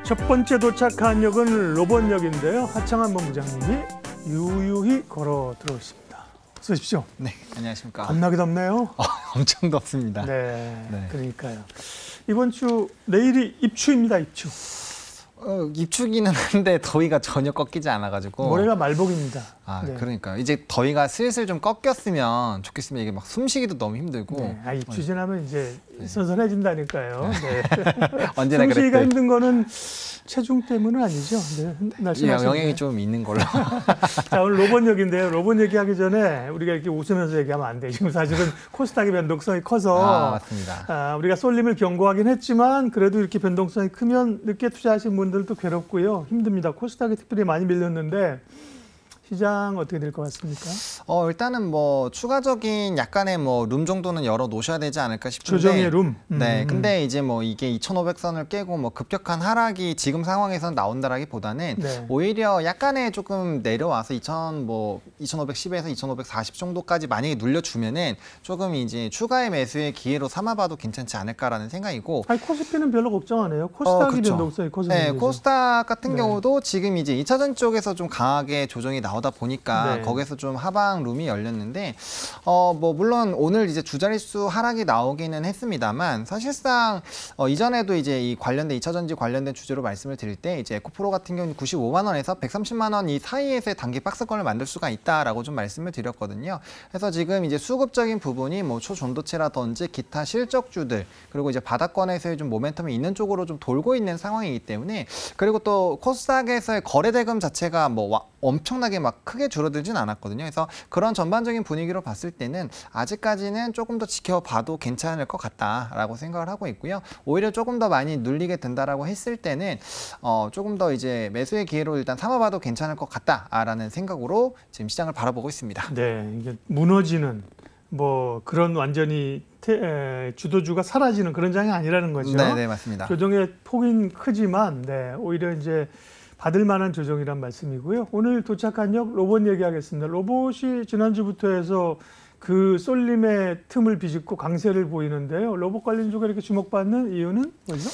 첫 번째 도착한 역은 로봇역인데요. 하창한 본부장님이 유유히 걸어 들어오십니다. 어서 오십시오. 네, 안녕하십니까. 겁나게 덥네요. 엄청 덥습니다. 네, 그러니까요. 이번 주 내일이 입추입니다. 입추. 입추기는 한데 더위가 전혀 꺾이지 않아가지고. 모레가 말복입니다. 네. 그러니까요. 이제 더위가 슬슬 좀 꺾였으면 좋겠습니다. 이게 막 숨쉬기도 너무 힘들고. 네. 입추 지나면 이제 선선해진다니까요. 네. 언제나 그랬듯. 숨쉬기가 힘든 거는 체중 때문은 아니죠. 네, 날씨 영향이 좀 있는 걸로. 자, 오늘 로봇역인데요. 로봇 얘기하기 전에 우리가 이렇게 웃으면서 얘기하면 안 돼요. 지금 사실은 코스닥의 변동성이 커서 맞습니다. 우리가 쏠림을 경고하긴 했지만 그래도 이렇게 변동성이 크면 늦게 투자하신 분들도 괴롭고요. 힘듭니다. 코스닥이 특별히 많이 밀렸는데 시장 어떻게 될 것 같습니까? 일단은 뭐 추가적인 약간의 뭐 룸 정도는 열어 놓으셔야 되지 않을까 싶은데. 조정의 룸. 네, 근데 이제 뭐 이게 2,500선을 깨고 뭐 급격한 하락이 지금 상황에서는 나온다라기보다는 오히려 약간의 조금 내려와서 2,510에서 2,540 정도까지 만약에 눌려주면은 조금 이제 추가의 매수의 기회로 삼아봐도 괜찮지 않을까라는 생각이고. 아니 코스피는 별로 걱정 안 해요. 코스닥이 변동성이 커서. 네, 코스닥 같은 경우도 지금 이제 2차전 쪽에서 좀 강하게 조정이 나오다 보니까 거기서 좀 하방 룸이 열렸는데 뭐 물론 오늘 이제 주자릿수 하락이 나오기는 했습니다만 사실상 이전에도 이제 이 관련된 2차전지 관련된 주제로 말씀을 드릴 때 이제 에코프로 같은 경우는 95만 원에서 130만 원 이 사이에서의 단기 박스권을 만들 수가 있다라고 좀 말씀을 드렸거든요. 그래서 지금 이제 수급적인 부분이 뭐 초전도체라든지 기타 실적주들 그리고 이제 바닥권에서의 좀 모멘텀이 있는 쪽으로 좀 돌고 있는 상황이기 때문에 그리고 또 코스닥에서의 거래 대금 자체가 뭐 엄청나게 막 크게 줄어들진 않았거든요. 그래서 그런 전반적인 분위기로 봤을 때는 아직까지는 조금 더 지켜봐도 괜찮을 것 같다라고 생각을 하고 있고요. 오히려 조금 더 많이 눌리게 된다라고 했을 때는 조금 더 이제 매수의 기회로 일단 삼아봐도 괜찮을 것 같다라는 생각으로 지금 시장을 바라보고 있습니다. 네, 이게 무너지는 뭐 그런 완전히 주도주가 사라지는 그런 장이 아니라는 거죠. 네, 맞습니다. 조정의 폭은 크지만 오히려 이제 받을 만한 조정이란 말씀이고요. 오늘 도착한 역 로봇 얘기하겠습니다. 로봇이 지난주부터 해서 그 쏠림의 틈을 비집고 강세를 보이는데요. 로봇 관련주가 이렇게 주목받는 이유는 뭐죠?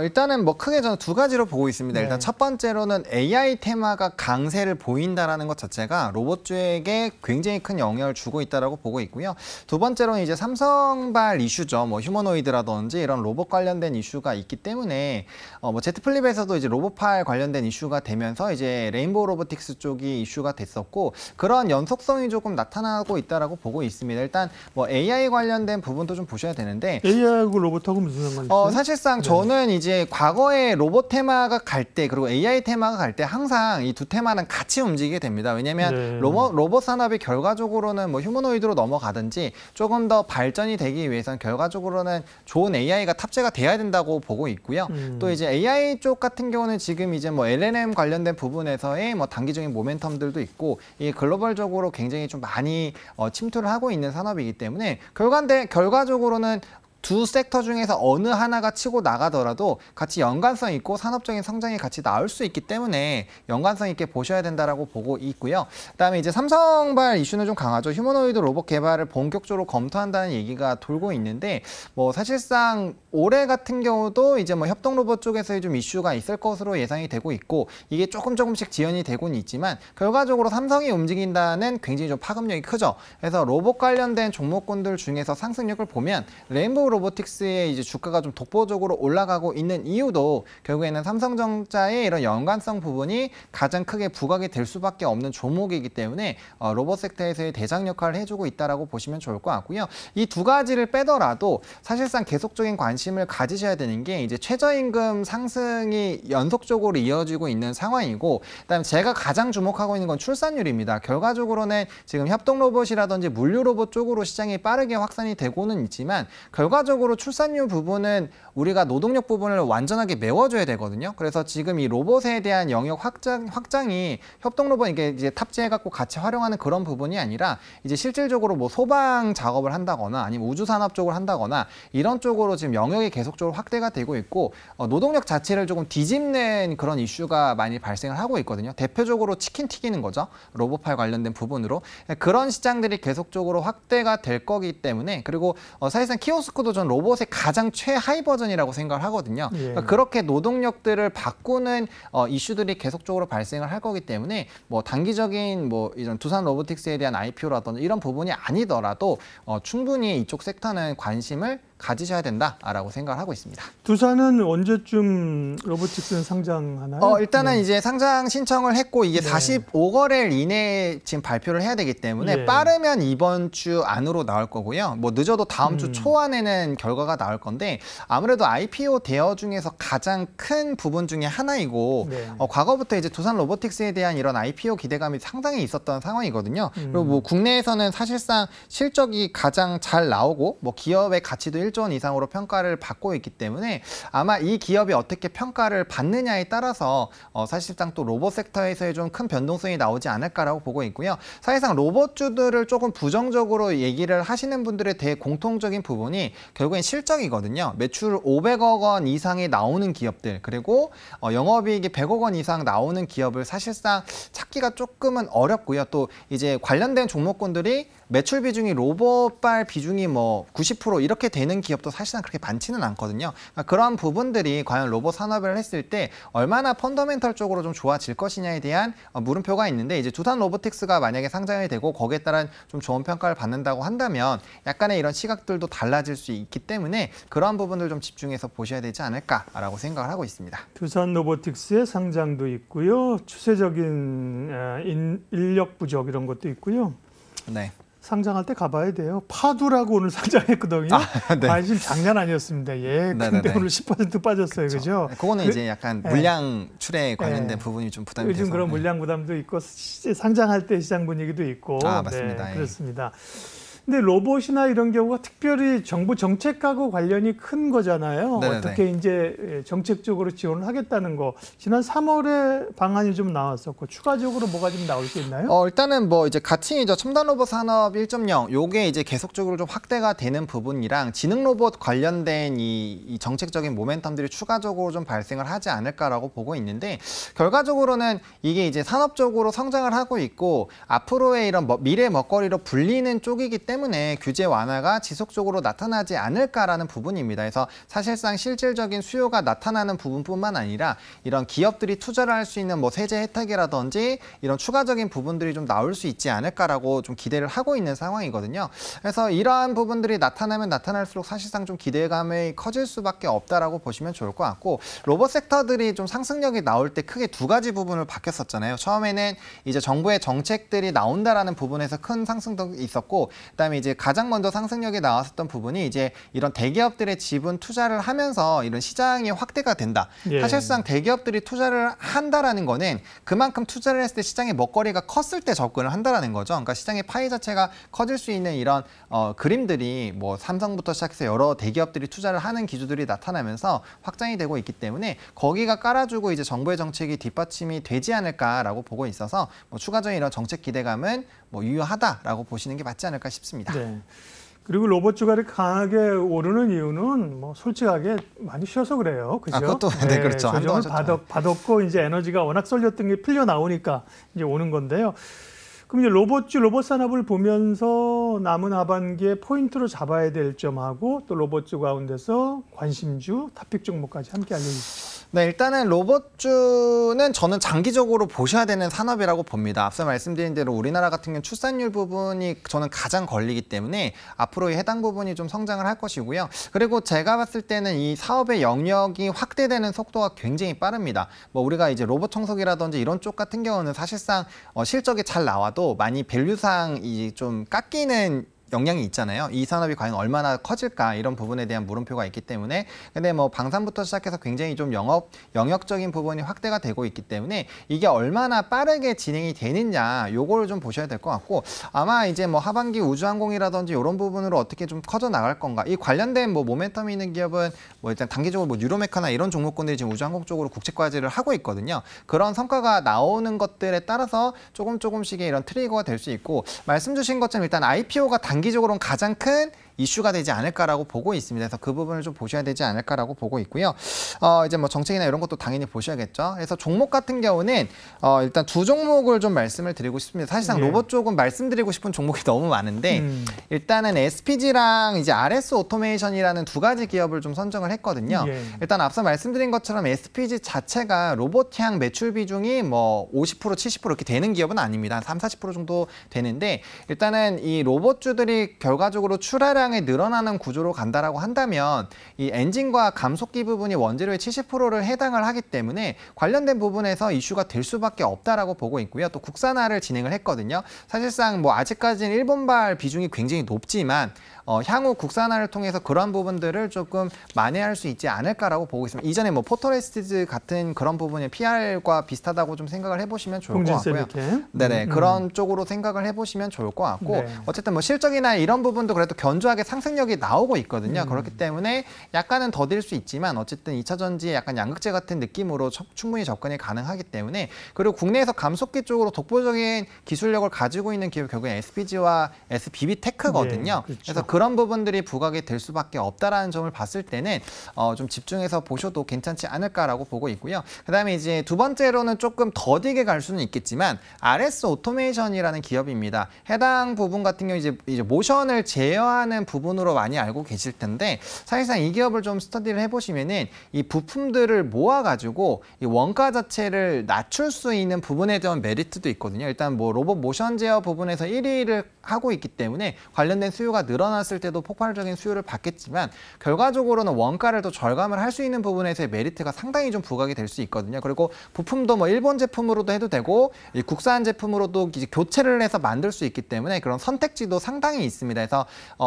일단은 뭐 크게 저는 두 가지로 보고 있습니다. 일단 첫 번째로는 AI 테마가 강세를 보인다라는 것 자체가 로봇주에게 굉장히 큰 영향을 주고 있다라고 보고 있고요. 두 번째로는 이제 삼성발 이슈죠. 뭐 휴머노이드라든지 이런 로봇 관련된 이슈가 있기 때문에 뭐 제트플립에서도 이제 로봇팔 관련된 이슈가 되면서 이제 레인보우 로보틱스 쪽이 이슈가 됐었고 그런 연속성이 조금 나타나고 있다라고 보고 있습니다. 일단 뭐 AI 관련된 부분도 좀 보셔야 되는데 AI하고 로봇하고 무슨 상관이 있어요? 사실상 저는 이제 과거에 로봇 테마가 갈 때 그리고 AI 테마가 갈 때 항상 이 두 테마는 같이 움직이게 됩니다. 왜냐하면 로봇 산업이 결과적으로는 뭐 휴머노이드로 넘어가든지 조금 더 발전이 되기 위해서는 결과적으로는 좋은 AI가 탑재가 돼야 된다고 보고 있고요. 또 이제 AI 쪽 같은 경우는 지금 이제 뭐 LLM 관련된 부분에서의 뭐 단기적인 모멘텀들도 있고 이 글로벌적으로 굉장히 좀 많이 침투를 하고 있는 산업이기 때문에 결과적으로는 두 섹터 중에서 어느 하나가 치고 나가더라도 같이 연관성 있고 산업적인 성장이 같이 나올 수 있기 때문에 연관성 있게 보셔야 된다라고 보고 있고요. 그다음에 이제 삼성발 이슈는 좀 강하죠. 휴머노이드 로봇 개발을 본격적으로 검토한다는 얘기가 돌고 있는데 뭐 사실상 올해 같은 경우도 이제 뭐 협동 로봇 쪽에서의 좀 이슈가 있을 것으로 예상이 되고 있고 이게 조금씩 지연이 되고는 있지만 결과적으로 삼성이 움직인다는 굉장히 좀 파급력이 크죠. 그래서 로봇 관련된 종목군들 중에서 상승력을 보면 레인보우 로보틱스의 이제 주가가 좀 독보적으로 올라가고 있는 이유도 결국에는 삼성전자의 이런 연관성 부분이 가장 크게 부각이 될 수밖에 없는 종목이기 때문에 로봇 섹터에서의 대장 역할을 해주고 있다라고 보시면 좋을 것 같고요. 이 두 가지를 빼더라도 사실상 계속적인 관심을 가지셔야 되는 게 이제 최저임금 상승이 연속적으로 이어지고 있는 상황이고 그다음에 제가 가장 주목하고 있는 건 출산율입니다. 결과적으로는 지금 협동 로봇이라든지 물류 로봇 쪽으로 시장이 빠르게 확산이 되고는 있지만 결과적으로 출산율 부분은 우리가 노동력 부분을 완전하게 메워줘야 되거든요. 그래서 지금 이 로봇에 대한 영역 확장이 협동 로봇 이제 탑재해갖고 같이 활용하는 그런 부분이 아니라 이제 실질적으로 뭐 소방 작업을 한다거나 아니면 우주 산업 쪽을 한다거나 이런 쪽으로 지금 영역이 계속적으로 확대가 되고 있고 노동력 자체를 조금 뒤집는 그런 이슈가 많이 발생을 하고 있거든요. 대표적으로 치킨 튀기는 거죠. 로봇팔 관련된 부분으로 그런 시장들이 계속적으로 확대가 될 거기 때문에 그리고 사실상 키오스크도 버전도 전 로봇의 가장 최하위 버전이라고 생각을 하거든요. 그러니까 그렇게 노동력들을 바꾸는 이슈들이 계속적으로 발생을 할 거기 때문에 뭐 단기적인 뭐 이런 두산 로보틱스에 대한 IPO라든지 이런 부분이 아니더라도 충분히 이쪽 섹터는 관심을 가지셔야 된다라고 생각을 하고 있습니다. 두산은 언제쯤 로보틱스는 상장하나요? 일단은 이제 상장 신청을 했고 이게 45거래일 이내에 지금 발표를 해야 되기 때문에 빠르면 이번 주 안으로 나올 거고요. 뭐 늦어도 다음 주 초안에는 결과가 나올 건데 아무래도 IPO 대여 중에서 가장 큰 부분 중에 하나이고 과거부터 이제 두산 로보틱스에 대한 이런 IPO 기대감이 상당히 있었던 상황이거든요. 그리고 뭐 국내에서는 사실상 실적이 가장 잘 나오고 뭐 기업의 가치도 1조 원 이상으로 평가를 받고 있기 때문에 아마 이 기업이 어떻게 평가를 받느냐에 따라서 사실상 또 로봇 섹터에서의 좀 큰 변동성이 나오지 않을까라고 보고 있고요. 사실상 로봇주들을 조금 부정적으로 얘기를 하시는 분들의 대공통적인 부분이 결국엔 실적이거든요. 매출 500억 원 이상이 나오는 기업들 그리고 영업이익이 100억 원 이상 나오는 기업을 사실상 찾기가 조금은 어렵고요. 또 이제 관련된 종목군들이 매출 비중이 로봇발 비중이 뭐 90% 이렇게 되는 기업도 사실상 그렇게 많지는 않거든요. 그러니까 그런 부분들이 과연 로봇 산업을 했을 때 얼마나 펀더멘털 쪽으로 좀 좋아질 것이냐에 대한 물음표가 있는데 이제 두산 로보틱스가 만약에 상장이 되고 거기에 따른 좀 좋은 평가를 받는다고 한다면 약간의 이런 시각들도 달라질 수 있기 때문에 그런 부분들 좀 집중해서 보셔야 되지 않을까라고 생각을 하고 있습니다. 두산 로보틱스의 상장도 있고요. 추세적인 인력 부족 이런 것도 있고요. 네. 상장할 때 가봐야 돼요. 파두라고 오늘 상장했거든요. 관심 장난 아니었습니다. 근데 오늘 10% 빠졌어요. 그죠? 그거는 이제 약간 물량 출에 관련된 부분이 좀 부담이 돼서. 요즘 그런 물량 부담도 있고 상장할 때 시장 분위기도 있고. 맞습니다. 그렇습니다. 근데 로봇이나 이런 경우가 특별히 정부 정책하고 관련이 큰 거잖아요. 어떻게 이제 정책적으로 지원을 하겠다는 거. 지난 3월에 방안이 좀 나왔었고 추가적으로 뭐가 좀 나올 게 있나요? 일단은 뭐 이제 가칭이죠. 첨단 로봇 산업 1.0 요게 이제 계속적으로 좀 확대가 되는 부분이랑 지능 로봇 관련된 이 정책적인 모멘텀들이 추가적으로 좀 발생을 하지 않을까라고 보고 있는데 결과적으로는 이게 이제 산업적으로 성장을 하고 있고 앞으로의 이런 미래 먹거리로 불리는 쪽이기 때문에 규제 완화가 지속적으로 나타나지 않을까라는 부분입니다. 그래서 사실상 실질적인 수요가 나타나는 부분뿐만 아니라 이런 기업들이 투자를 할 수 있는 뭐 세제 혜택이라든지 이런 추가적인 부분들이 좀 나올 수 있지 않을까라고 좀 기대를 하고 있는 상황이거든요. 그래서 이러한 부분들이 나타나면 나타날수록 사실상 좀 기대감이 커질 수밖에 없다라고 보시면 좋을 것 같고 로봇 섹터들이 좀 상승력이 나올 때 크게 두 가지 부분을 바뀌었었잖아요. 처음에는 이제 정부의 정책들이 나온다라는 부분에서 큰 상승도 있었고 그다음에 이제 가장 먼저 상승력이 나왔었던 부분이 이제 이런 대기업들의 지분 투자를 하면서 이런 시장이 확대가 된다. 사실상 대기업들이 투자를 한다라는 거는 그만큼 투자를 했을 때 시장의 먹거리가 컸을 때 접근을 한다라는 거죠. 그러니까 시장의 파이 자체가 커질 수 있는 이런 그림들이 뭐 삼성부터 시작해서 여러 대기업들이 투자를 하는 기조들이 나타나면서 확장이 되고 있기 때문에 거기가 깔아주고 이제 정부의 정책이 뒷받침이 되지 않을까라고 보고 있어서 뭐 추가적인 이런 정책 기대감은 뭐 유효하다라고 보시는 게 맞지 않을까 싶습니다. 그리고 로봇 주가를 강하게 오르는 이유는 뭐 솔직하게 많이 쉬어서 그래요. 그죠? 그것도 그렇죠. 조정을 받았고 이제 에너지가 워낙 쏠렸던 게 풀려 나오니까 이제 오는 건데요. 그럼 이제 로봇 산업을 보면서 남은 하반기에 포인트로 잡아야 될 점하고 또 로봇주 가운데서 관심주, 탑픽 종목까지 함께 알려주시죠. 네, 일단은 로봇주는 저는 장기적으로 보셔야 되는 산업이라고 봅니다. 앞서 말씀드린 대로 우리나라 같은 경우는 출산율 부분이 저는 가장 걸리기 때문에 앞으로 해당 부분이 좀 성장을 할 것이고요. 그리고 제가 봤을 때는 이 사업의 영역이 확대되는 속도가 굉장히 빠릅니다. 뭐 우리가 이제 로봇 청소기라든지 이런 쪽 같은 경우는 사실상 실적이 잘 나와도 많이 밸류상 좀 깎이는 영향이 있잖아요. 이 산업이 과연 얼마나 커질까 이런 부분에 대한 물음표가 있기 때문에 근데 뭐 방산부터 시작해서 굉장히 좀 영역적인 부분이 확대가 되고 있기 때문에 이게 얼마나 빠르게 진행이 되느냐 요거를 좀 보셔야 될 것 같고 아마 이제 뭐 하반기 우주항공이라든지 이런 부분으로 어떻게 좀 커져 나갈 건가 이 관련된 뭐 모멘텀이 있는 기업은 뭐 일단 단기적으로 뭐 유로메카나 이런 종목군들이 지금 우주항공 쪽으로 국제과제를 하고 있거든요. 그런 성과가 나오는 것들에 따라서 조금씩의 이런 트리거가 될 수 있고 말씀 주신 것처럼 일단 IPO가 단기적으로는 가장 큰 이슈가 되지 않을까라고 보고 있습니다. 그래서 그 부분을 좀 보셔야 되지 않을까라고 보고 있고요. 이제 뭐 정책이나 이런 것도 당연히 보셔야겠죠. 그래서 종목 같은 경우는 일단 두 종목을 좀 말씀을 드리고 싶습니다. 사실상 예. 로봇 쪽은 말씀드리고 싶은 종목이 너무 많은데 일단은 SPG랑 이제 RS 오토메이션이라는 두 가지 기업을 좀 선정을 했거든요. 예. 일단 앞서 말씀드린 것처럼 SPG 자체가 로봇향 매출 비중이 뭐 50%, 70% 이렇게 되는 기업은 아닙니다. 한 30, 40% 정도 되는데 일단은 이 로봇주들이 결과적으로 출하량이 늘어나는 구조로 간다라고 한다면 이 엔진과 감속기 부분이 원재료의 70%를 해당을 하기 때문에 관련된 부분에서 이슈가 될 수밖에 없다라고 보고 있고요. 또 국산화를 진행을 했거든요. 사실상 뭐 아직까지는 일본발 비중이 굉장히 높지만 향후 국산화를 통해서 그런 부분들을 조금 만회할 수 있지 않을까라고 보고 있습니다. 이전에 뭐 포토레스트 같은 그런 부분의 PR과 비슷하다고 좀 생각을 해보시면 좋을 것 같고요. 네네 그런 쪽으로 생각을 해보시면 좋을 것 같고 네. 어쨌든 뭐 실적이나 이런 부분도 그래도 견조하게 상승력이 나오고 있거든요. 그렇기 때문에 약간은 더딜 수 있지만 어쨌든 2차 전지의 약간 양극재 같은 느낌으로 충분히 접근이 가능하기 때문에 그리고 국내에서 감속기 쪽으로 독보적인 기술력을 가지고 있는 기업이 결국엔 SPG와 SBB테크거든요. 네, 그렇죠. 그래서 그런 부분들이 부각이 될 수밖에 없다라는 점을 봤을 때는 좀 집중해서 보셔도 괜찮지 않을까라고 보고 있고요. 그다음에 이제 두 번째로는 조금 더디게 갈 수는 있겠지만 RS 오토메이션이라는 기업입니다. 해당 부분 같은 경우 이제 모션을 제어하는 부분으로 많이 알고 계실 텐데 사실상 이 기업을 좀 스터디를 해보시면은 이 부품들을 모아가지고 이 원가 자체를 낮출 수 있는 부분에 대한 메리트도 있거든요. 일단 뭐 로봇 모션 제어 부분에서 1위를 하고 있기 때문에 관련된 수요가 늘어났을 때도 폭발적인 수요를 받겠지만 결과적으로는 원가를 더 절감을 할 수 있는 부분에서의 메리트가 상당히 좀 부각이 될 수 있거든요. 그리고 부품도 뭐 일본 제품으로도 해도 되고 이 국산 제품으로도 이제 교체를 해서 만들 수 있기 때문에 그런 선택지도 상당히 있습니다. 그래서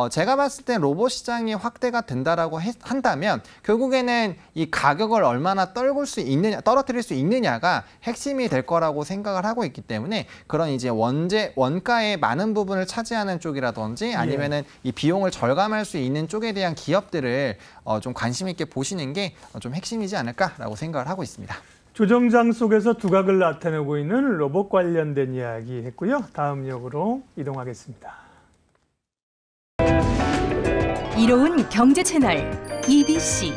제가 봤을 때 로봇 시장이 확대가 된다라고 한다면 결국에는 이 가격을 얼마나 떨어뜨릴 수 있느냐가 핵심이 될 거라고 생각을 하고 있기 때문에 그런 이제 원가의 많은 부분을 차지하는 쪽이라든지 아니면은 이 비용을 절감할 수 있는 쪽에 대한 기업들을 좀 관심 있게 보시는 게 좀 핵심이지 않을까라고 생각을 하고 있습니다. 조정장 속에서 두각을 나타내고 있는 로봇 관련된 이야기 했고요. 다음 역으로 이동하겠습니다. 이로운 경제 채널 EBC